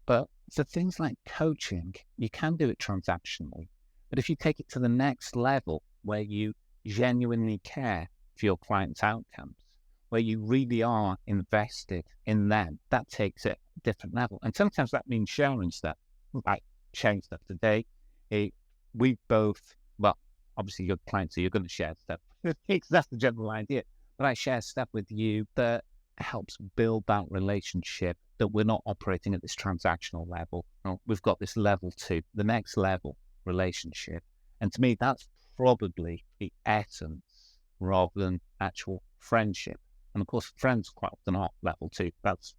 But for things like coaching, you can do it transactionally. But if you take it to the next level, where you genuinely care for your clients' outcomes, where you really are invested in them, that takes it a different level. And sometimes that means sharing stuff. Like sharing stuff today. We both, well, obviously your clients, so you're going to share stuff. That's the general idea. But I share stuff with you that helps build that relationship, that we're not operating at this transactional level. No, we've got this level 2, the next level relationship. And to me, that's probably the essence rather than actual friendship. And of course, friends quite often are level 2. That's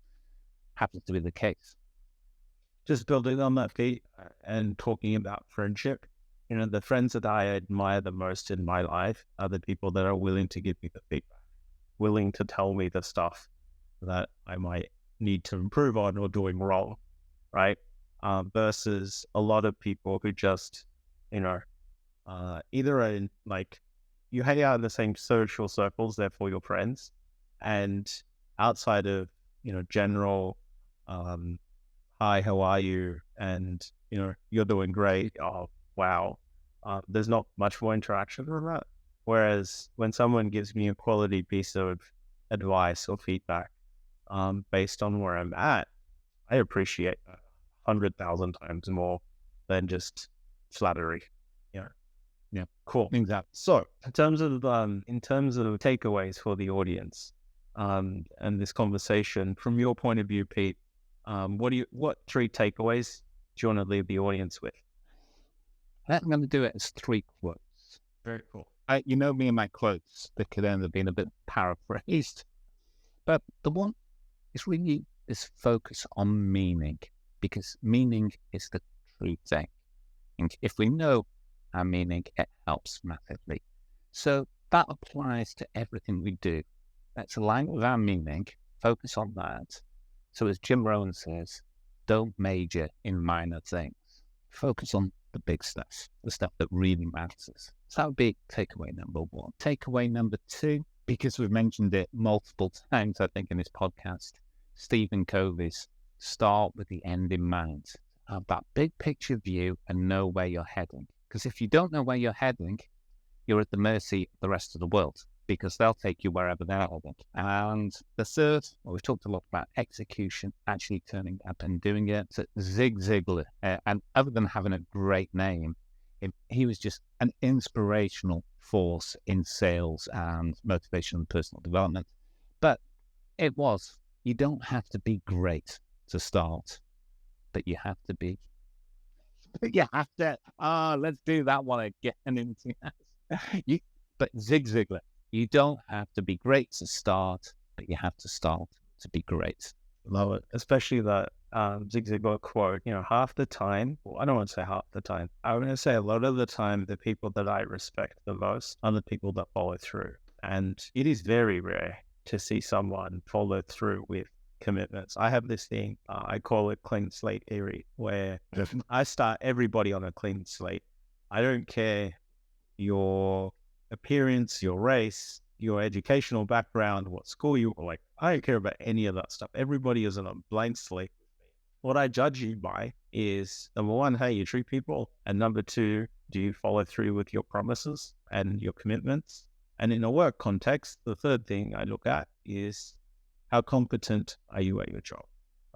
happens to be the case. Just building on that, Pete, and talking about friendship, the friends that I admire the most in my life are the people that are willing to give me the feedback, willing to tell me the stuff that I might need to improve on or doing wrong, right? Versus a lot of people who just, either are in, like, you hang out in the same social circles, therefore your friends, and outside of, general, hi, how are you? And, you're doing great. Oh, wow. There's not much more interaction than that. Whereas when someone gives me a quality piece of advice or feedback, based on where I'm at, I appreciate that 100,000 times more than just flattery. Yeah. Cool. Exactly. So in terms of takeaways for the audience, and this conversation, from your point of view, Pete, what 3 takeaways do you want to leave the audience with? I'm going to do it as 3 quotes. Very cool. You know me and my quotes, they could end up being a bit paraphrased. But the one is really this focus on meaning, because meaning is the true thing. And if we know our meaning, it helps massively. So that applies to everything we do. Let's align with our meaning, focus on that. So as Jim Rohn says, don't major in minor things. Focus on the big stuff, the stuff that really matters. So that would be takeaway number 1. Takeaway number 2, because we've mentioned it multiple times, I think, in this podcast, Stephen Covey's start with the end in mind. Have that big picture view and know where you're heading. Because if you don't know where you're heading, you're at the mercy of the rest of the world, because they'll take you wherever they're heading. And the third, well, we've talked a lot about execution, actually turning up and doing it. So Zig Ziglar, and other than having a great name, he was just an inspirational force in sales and motivation and personal development. But you don't have to be great to start, but you have to be. Let's do that one again. But Zig Ziglar, you don't have to be great to start, but you have to start to be great. Love it. Especially that Zig Ziglar quote, half the time, well, I don't want to say half the time, I'm going to say a lot of the time, the people that I respect the most are the people that follow through. And it is very rare to see someone follow through with commitments. I have this thing, I call it clean slate theory, where I start everybody on a clean slate. I don't care your appearance, your race, your educational background, what school you were, like, I don't care about any of that stuff. Everybody is on a blank slate. What I judge you by is, number 1, how you treat people, and number 2, do you follow through with your promises and your commitments? And in a work context, the third thing I look at is, how competent are you at your job,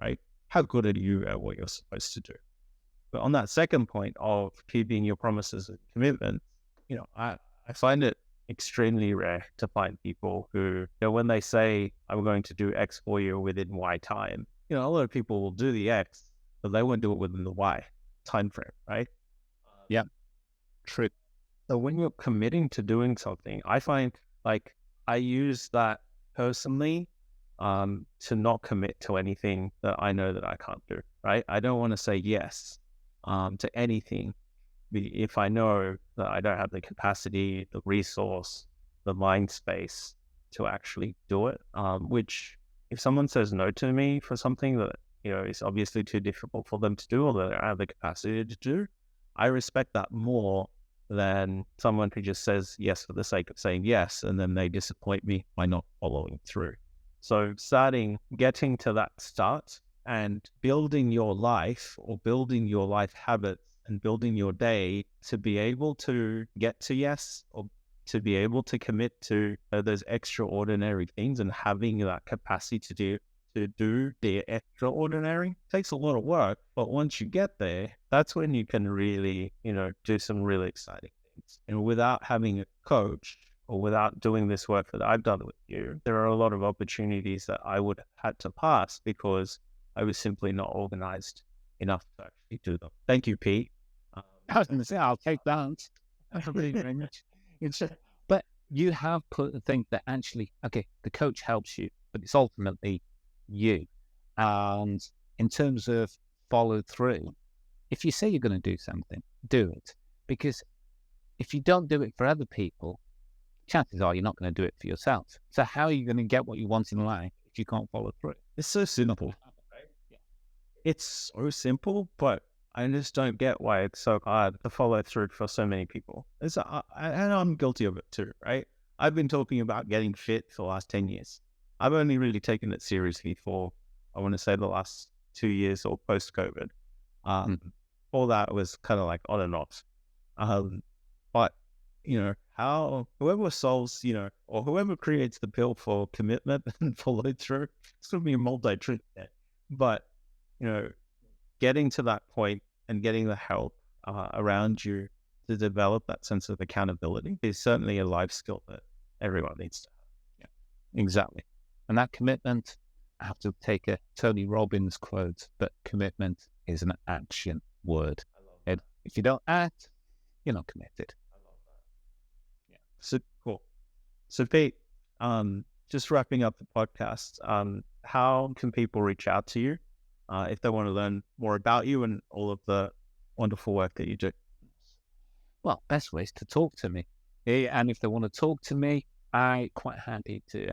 right? How good are you at what you're supposed to do? But on that second point of keeping your promises and commitments, I find it extremely rare to find people who, when they say, I'm going to do X for you within Y time, a lot of people will do the X, but they won't do it within the Y time frame, right? Yeah, true. So when you're committing to doing something, I find like I use that personally to not commit to anything that I know that I can't do, right? I don't want to say yes to anything if I know that I don't have the capacity, the resource, the mind space to actually do it. Which if someone says no to me for something that, is obviously too difficult for them to do or that I don't have the capacity to do, I respect that more than someone who just says yes for the sake of saying yes and then they disappoint me by not following through. So getting to that start and building your life or building your life habits and building your day to be able to get to yes or to be able to commit to those extraordinary things and having that capacity to do the extraordinary takes a lot of work. But once you get there, that's when you can really, do some really exciting things. And without having a coach or without doing this work that I've done with you, there are a lot of opportunities that I would have had to pass because I was simply not organized enough to actually do them. Thank you, Pete. I was going to say, I'll take that. Thank you very much. But you have put the thing that actually, okay, the coach helps you, but it's ultimately you. And in terms of follow through, if you say you're going to do something, do it. Because if you don't do it for other people, chances are you're not going to do it for yourself. So how are you going to get what you want in life if you can't follow through? It's so simple. It's so simple, but I just don't get why it's so hard to follow through for so many people. And I'm guilty of it too, right? I've been talking about getting fit for the last 10 years. I've only really taken it seriously for, I want to say, the last 2 years or post-COVID. All that was kind of like on and off. But, whoever solves, or whoever creates the pill for commitment and follow through, it's going to be a multi-trillion. But, getting to that point and getting the help around you to develop that sense of accountability is certainly a life skill that everyone needs to have. Yeah, exactly. And that commitment, I have to take a Tony Robbins quote, but commitment is an action word. And if you don't act, you're not committed. I love that. Yeah. So cool. So Pete, just wrapping up the podcast, how can people reach out to you if they want to learn more about you and all of the wonderful work that you do? Well, best way is to talk to me. And if they want to talk to me, I'm quite happy to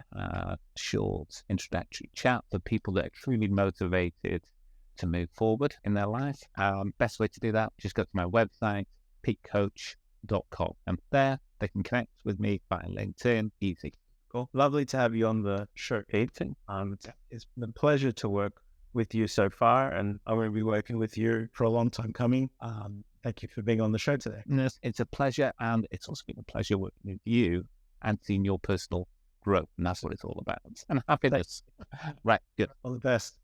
short introductory chat for people that are truly motivated to move forward in their life. Best way to do that, just go to my website, petecoach.com. And there they can connect with me via LinkedIn, easy. Cool. Lovely to have you on the show, Pete. It's been a pleasure to work with you so far, and I'm going to be working with you for a long time coming. Thank you for being on the show today. It's a pleasure, and it's also been a pleasure working with you and seeing your personal growth, and that's what it's all about. And happiness. Right, good. All the best.